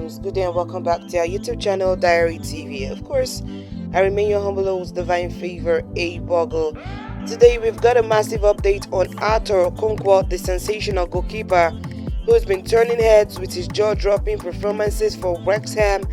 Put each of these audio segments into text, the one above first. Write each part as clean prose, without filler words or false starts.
Greetings, good day, and welcome back to our YouTube channel, Diary TV. Of course, I remain your humble host, Divine Favor A. Boggle. Today, we've got a massive update on Arthur Okonkwo, the sensational goalkeeper who's been turning heads with his jaw-dropping performances for Wrexham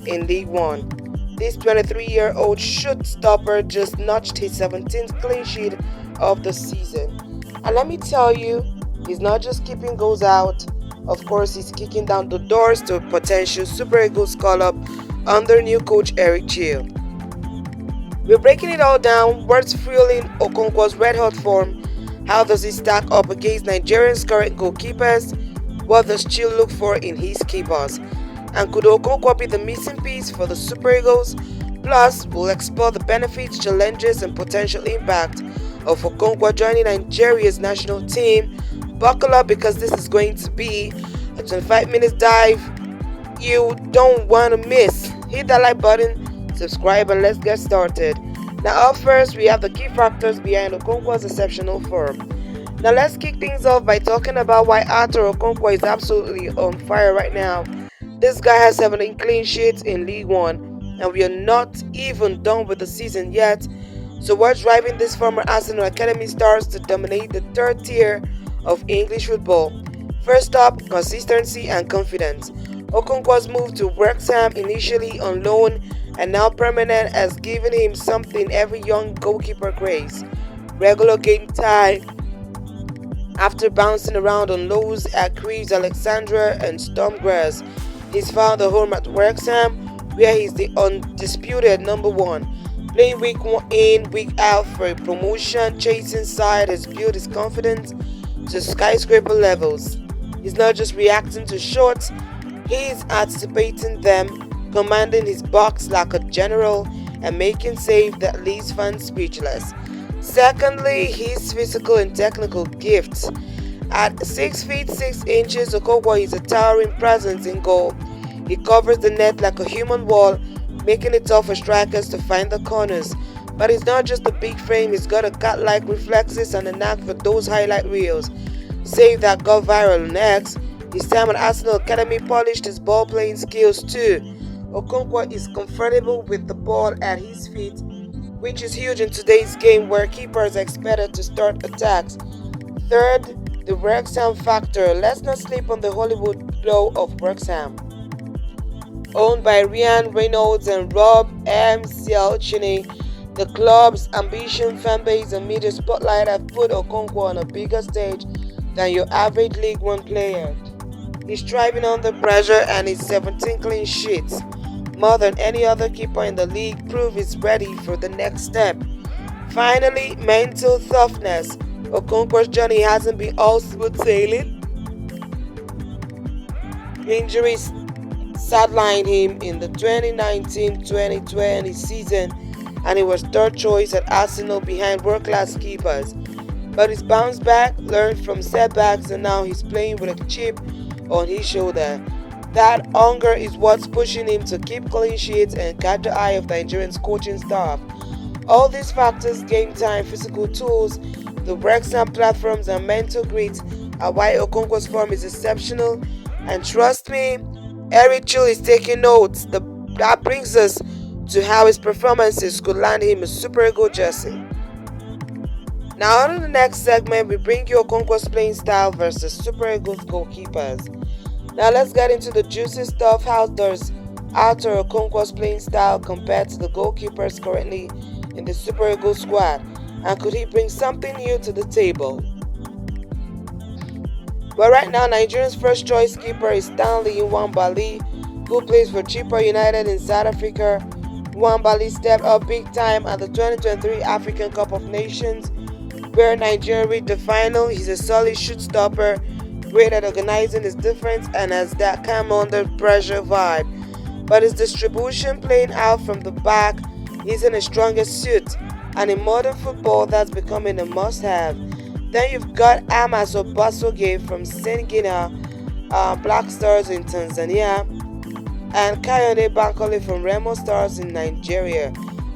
in League One. This 23-year-old shoot stopper just notched his 17th clean sheet of the season. And let me tell you, he's not just keeping goals out. Of course, he's kicking down the doors to a potential Super Eagles call-up under new coach Chelle. We're breaking it all down. What's fueling Okonkwo's red-hot form? How does he stack up against Nigerian's current goalkeepers? What does Chelle look for in his keepers? And could Okonkwo be the missing piece for the Super Eagles? Plus, we'll explore the benefits, challenges, and potential impact of Okonkwo joining Nigeria's national team. Buckle up because this is going to be a 25 minutes dive you don't want to miss. Hit that like button, subscribe, and let's get started. Now up first, we have the key factors behind Okonkwo's exceptional form. Now let's kick things off by talking about why Arthur Okonkwo is absolutely on fire right now. This guy has 17 clean sheets in League One, and we are not even done with the season yet. So what's driving this former Arsenal Academy stars to dominate the third tier of English football? First up, consistency and confidence. Okonkwo's move to Wrexham, initially on loan and now permanent, has given him something every young goalkeeper craves: regular game time. After bouncing around on lows at Crewe, Alexandra, and Sturm, Graz, he's found a home at Wrexham, where he's the undisputed number one. Playing week in, week out for a promotion chasing side has built his confidence to skyscraper levels. He's not just reacting to shots, he's anticipating them, commanding his box like a general, and making saves that leaves fans speechless. Secondly, his physical and technical gifts. At 6 feet 6 inches, Okonkwo is a towering presence in goal. He covers the net like a human wall, making it tough for strikers to find the corners. But it's not just a big frame, he's got a cat-like reflexes and a knack for those highlight reels. Save that got viral on X. His time at Arsenal Academy polished his ball-playing skills too. Okonkwo is comfortable with the ball at his feet, which is huge in today's game where keepers are expected to start attacks. Third, the Wrexham factor. Let's not sleep on the Hollywood glow of Wrexham. Owned by Ryan Reynolds and Rob M. Cialchini, the club's ambition, fanbase, and media spotlight have put Okonkwo on a bigger stage than your average League One player. He's thriving under pressure, and his 17 clean sheets, more than any other keeper in the league, prove he's ready for the next step. Finally, mental toughness. Okonkwo's journey hasn't been all smooth sailing. Injuries sidelined him in the 2019-2020 season, and he was third choice at Arsenal behind world-class keepers. But he's bounced back, learned from setbacks, and now he's playing with a chip on his shoulder. That hunger is what's pushing him to keep clean sheets and catch the eye of Nigerian's coaching staff. All these factors, game time, physical tools, the Wrexham platforms, and mental grit are why Okonkwo's form is exceptional. And trust me, Chelle is taking notes. That brings us to how his performances could land him a Super Eagles jersey. Now on to the next segment, we bring you Okonkwo's playing style versus Super Eagles goalkeepers. Now let's get into the juicy stuff. How does Arthur Okonkwo's playing style compare to the goalkeepers currently in the Super Eagles squad? And could he bring something new to the table? Well, right now, Nigerian's first choice keeper is Stanley Nwabali, who plays for Chippa United in South Africa. Nwabali stepped up big time at the 2023 African Cup of Nations, where Nigeria reached the final. He's a solid shoot stopper, great at organizing his defense, and has that calm under pressure vibe. But his distribution, playing out from the back, isn't his strongest suit, and in modern football that's becoming a must-have. Then you've got Amos Obasoge from Singida Black Stars in Tanzania, and Kayode Bankole from Remo Stars in Nigeria.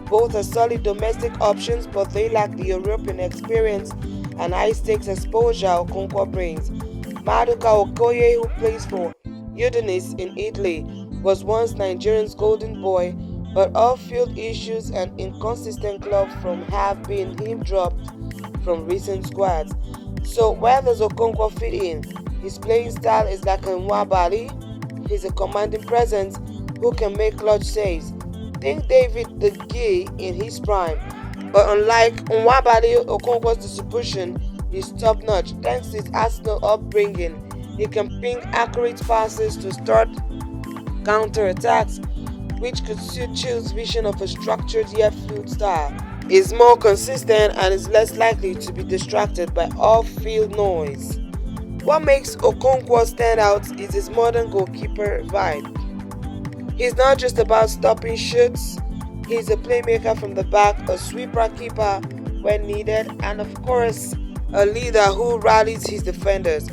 Both are solid domestic options, but they lack the European experience and high-stakes exposure Okonkwo brings. Maduka Okoye, who plays for Udinese in Italy, was once Nigerian's golden boy, but off-field issues and inconsistent club from have been him dropped from recent squads. So where does Okonkwo fit in? His playing style is like a Nwabali. He's a commanding presence who can make clutch saves. Think David the Gea in his prime. But unlike Nwabali, Okonkwo's distribution is top-notch thanks to his Arsenal upbringing. He can ping accurate passes to start counter-attacks, which could suit Chille's vision of a structured yet fluid style. Is more consistent and is less likely to be distracted by off-field noise. What makes Okonkwo stand out is his modern goalkeeper vibe. He's not just about stopping shoots, he's a playmaker from the back, a sweeper keeper when needed, and of course, a leader who rallies his defenders.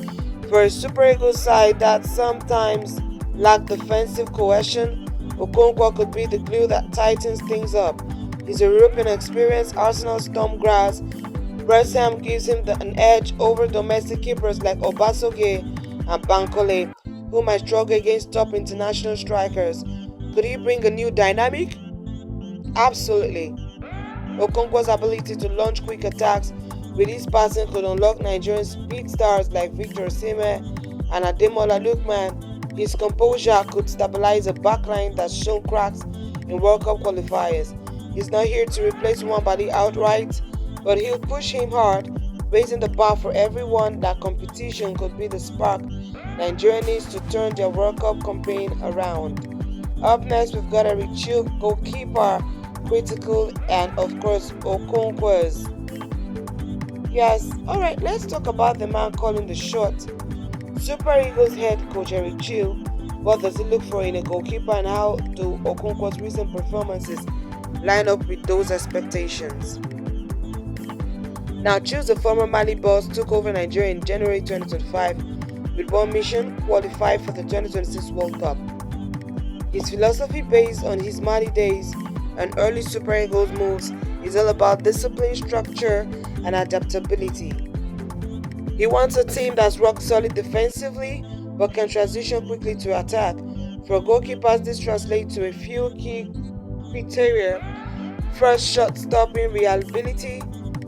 For a Super Eagles side that sometimes lack defensive cohesion, Okonkwo could be the glue that tightens things up. His European experience, Arsenal Sturm Graz, Wrexham gives him an edge over domestic keepers like Obasoge and Bankole, who might struggle against top international strikers. Could he bring a new dynamic? Absolutely. Okonkwo's ability to launch quick attacks with his passing could unlock Nigerian speed stars like Victor Osimhen and Ademola Lookman. His composure could stabilize a backline that's shown cracks in World Cup qualifiers. He's not here to replace Nwabali outright, but he'll push him hard, raising the bar for everyone. That competition could be the spark Nigeria needs to turn their World Cup campaign around. Up next, we've got a Chelle goalkeeper, critical, and of course Okonkwo's. Yes, alright, let's talk about the man calling the shot. Super Eagles head coach Chelle. What does he look for in a goalkeeper, and how do Okonkwo's recent performances line up with those expectations? Now, Chelle's a former Mali boss, took over Nigeria in January 2025 with one mission: qualify for the 2026 World Cup. His philosophy, based on his Mali days and early Super Eagles moves, is all about discipline, structure, and adaptability. He wants a team that's rock solid defensively but can transition quickly to attack. For goalkeepers, this translates to a few key criteria. First, shot stopping reliability.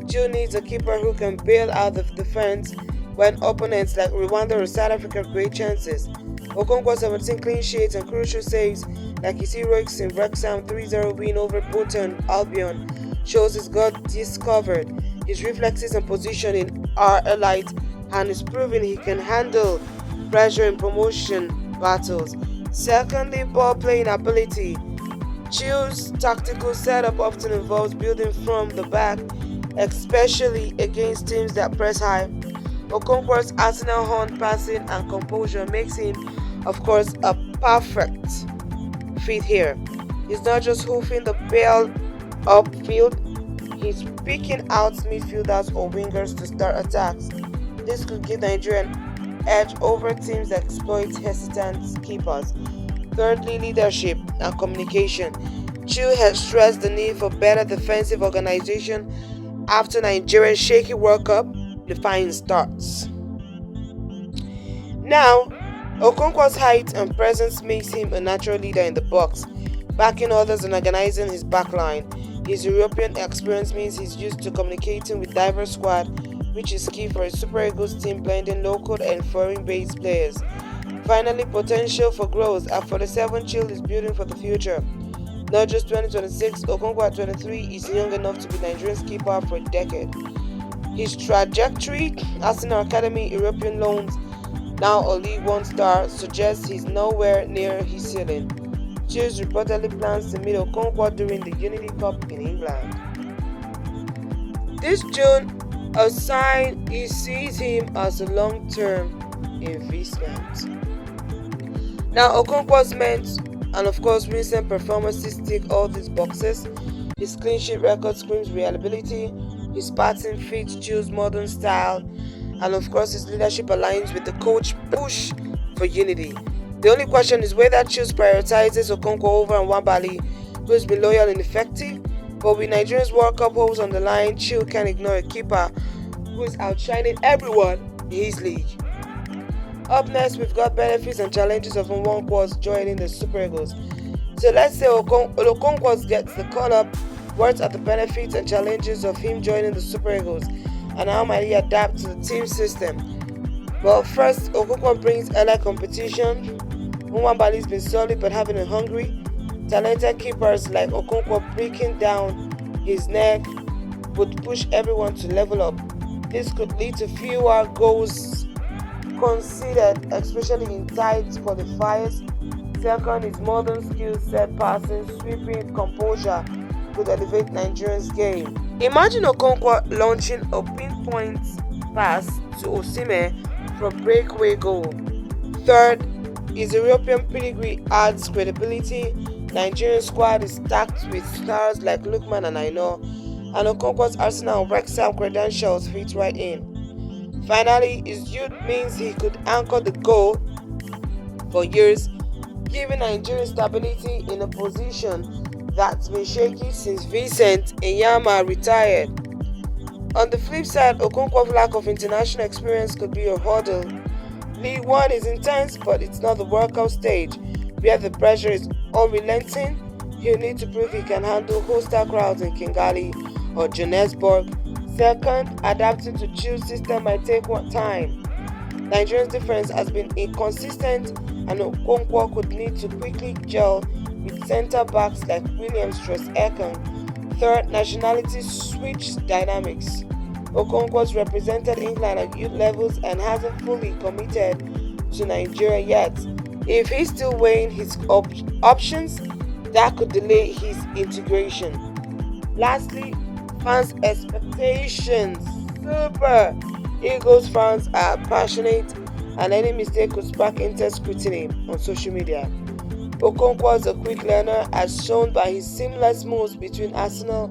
Chelle needs a keeper who can bail out the defense when opponents like Rwanda or South Africa create chances. Okonkwo 17 clean sheets and crucial saves, like his heroics in Wrexham 3-0 win over Bolton Albion, shows he's got this covered. His reflexes and positioning are elite, and is proving he can handle pressure in promotion battles. Secondly, ball playing ability. Chelle's tactical setup often involves building from the back, especially against teams that press high. Okonkwo's Arsenal horn passing and composure makes him, of course, a perfect fit here. He's not just hoofing the ball upfield, he's picking out midfielders or wingers to start attacks. This could give Nigeria an edge over teams that exploit hesitant keepers. Thirdly, leadership and communication. Chelle has stressed the need for better defensive organization after Nigeria's shaky World Cup qualifying starts. Now, Okonkwo's height and presence makes him a natural leader in the box, backing others and organizing his backline. His European experience means he's used to communicating with diverse squad, which is key for a Super Eagles team blending local and foreign-based players. Finally, potential for growth. At 47, Chelle is building for the future. Not just 2026, Okonkwo at 23 is young enough to be Nigeria's keeper for a decade. His trajectory, Arsenal Academy, European loans, now a League One star, suggests he's nowhere near his ceiling. Chelle reportedly plans to meet Okonkwo during the Unity Cup in England. This June, a sign he sees him as a long-term investment. Now, Okonkwo's meant, and of course recent performances tick all these boxes. His clean sheet record screams reliability, his passing fits Chelle's modern style, and of course his leadership aligns with the coach push for unity. The only question is whether Chelle prioritizes Okonkwo over Nwabali, who has been loyal and effective. But with Nigeria's World Cup hopes on the line, Chelle can't ignore a keeper who is outshining everyone in his league. Up next, we've got benefits and challenges of Okonkwo joining the Super Eagles. So let's say Okonkwo gets the call up. What are the benefits and challenges of him joining the Super Eagles, and how might he adapt to the team system? Well, first, Okonkwo brings early competition. Nwabali has been solid but having a hungry. Talented keepers like Okonkwo breaking down his neck would push everyone to level up. This could lead to fewer goals conceded, especially in tight qualifiers. Second, his modern skill set, passing, sweeping, composure could elevate Nigerian's game. Imagine Okonkwo launching a pinpoint pass to Osimhen for breakaway goal. Third, his European pedigree adds credibility. Nigerian squad is stacked with stars like Lookman and Aino, and Okonkwo's Arsenal and Wrexham credentials fit right in. Finally, his youth means he could anchor the goal for years, giving Nigerian stability in a position that's been shaky since Vincent Enyama retired. On the flip side, Okonkwo's lack of international experience could be a hurdle. League One is intense, but it's not the workout stage, where the pressure is unrelenting. He'll need to prove he can handle hostile crowds in Kigali or Johannesburg. Second, adapting to Chille's system might take time. Nigeria's defense has been inconsistent, and Okonkwo could need to quickly gel with centre backs like Williams Ekong. Third, nationality switch dynamics. Okonkwo's represented England at youth levels and hasn't fully committed to Nigeria yet. If he's still weighing his options, that could delay his integration. Lastly, fans' expectations. Super! Eagles fans are passionate, and any mistake could spark intense scrutiny on social media. Okonkwo is a quick learner, as shown by his seamless moves between Arsenal,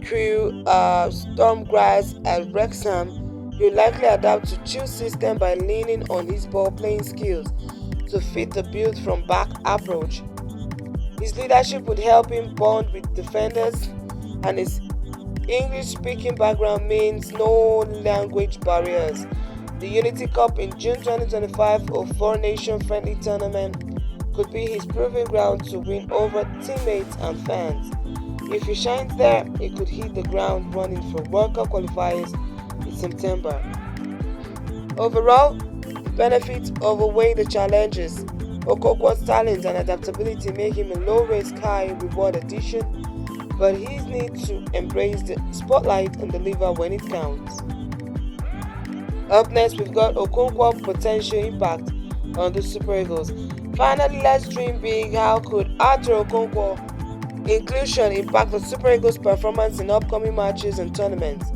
Crewe, Sturm, Graz, and Wrexham. He'll likely adapt to Chille's system by leaning on his ball-playing skills to fit the build-from-back approach. His leadership would help him bond with defenders, and his English-speaking background means no language barriers. The Unity Cup in June 2025, a four-nation friendly tournament, could be his proving ground to win over teammates and fans. If he shines there, he could hit the ground running for World Cup qualifiers in September. Overall, the benefits outweigh the challenges. Okonkwo's talent and adaptability make him a low-risk, high-reward addition, but he needs to embrace the spotlight and deliver when it counts. Up next, we've got Okonkwo's potential impact on the Super Eagles. Finally, let's dream big. How could Arthur Okonkwo inclusion impact the Super Eagles' performance in upcoming matches and tournaments?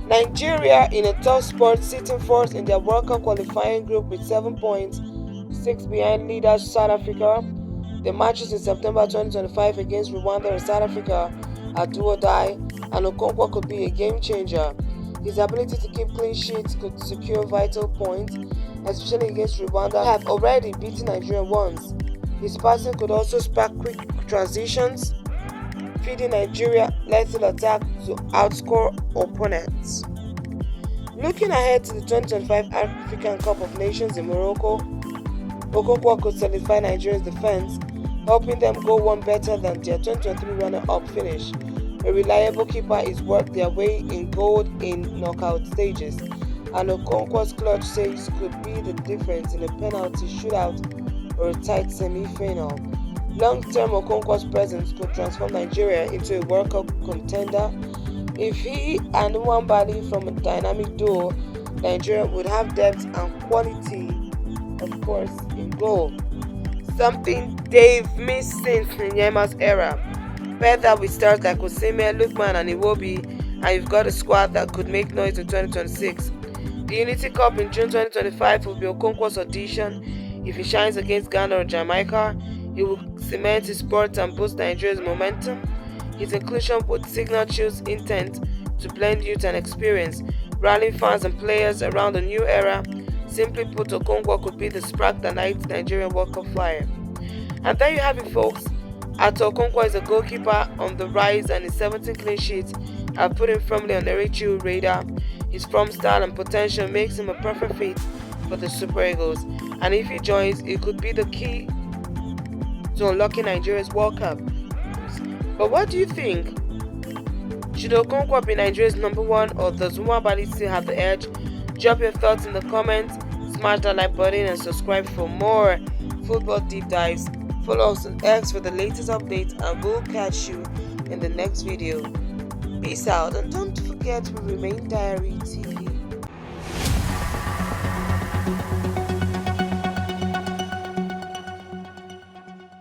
Nigeria in a tough spot, sitting fourth in their World Cup qualifying group with 7 points, 6 behind leaders South Africa. The matches in September 2025 against Rwanda and South Africa are do or die, and Okonkwo could be a game changer. His ability to keep clean sheets could secure vital points, especially against Rwanda, have already beaten Nigeria once. His passing could also spark quick transitions, feeding Nigeria lethal attack to outscore opponents. Looking ahead to the 2025 African Cup of Nations in Morocco, Okonkwo could solidify Nigeria's defense, helping them go one better than their 2023 runner-up finish. A reliable keeper is worth their way in gold in knockout stages, and Okonkwo's clutch saves could be the difference in a penalty shootout or a tight semi-final. Long-term, Okonkwo's presence could transform Nigeria into a World Cup contender. If he and Nwabali from a dynamic duo, Nigeria would have depth and quality, of course, in goal. Something they've missed since Nyema's era. Petr with stars like Osimhen, Lookman, and Iwobi, and you've got a squad that could make noise in 2026. The Unity Cup in June 2025 will be Okonkwo's audition. If he shines against Ghana or Jamaica, he will cement his sport and boost Nigeria's momentum. His inclusion would signal Chille's intent to blend youth and experience, rallying fans and players around a new era. Simply put, Okonkwo could be the spark that lights Nigerian World Cup fire. And there you have it, folks. Arthur Okonkwo is a goalkeeper on the rise, and his 17 clean sheets have put him firmly on the Chille radar. His form, style, and potential makes him a perfect fit for the Super Eagles, and if he joins, it could be the key to unlocking Nigeria's World Cup. But what do you think? Should Okonkwo be Nigeria's number one, or does Bali still have the edge? Drop your thoughts in the comments, smash that like button, and subscribe for more football deep dives. Follow us on X for the latest updates, and we'll catch you in the next video. Peace out, and don't forget we remain Diary TV.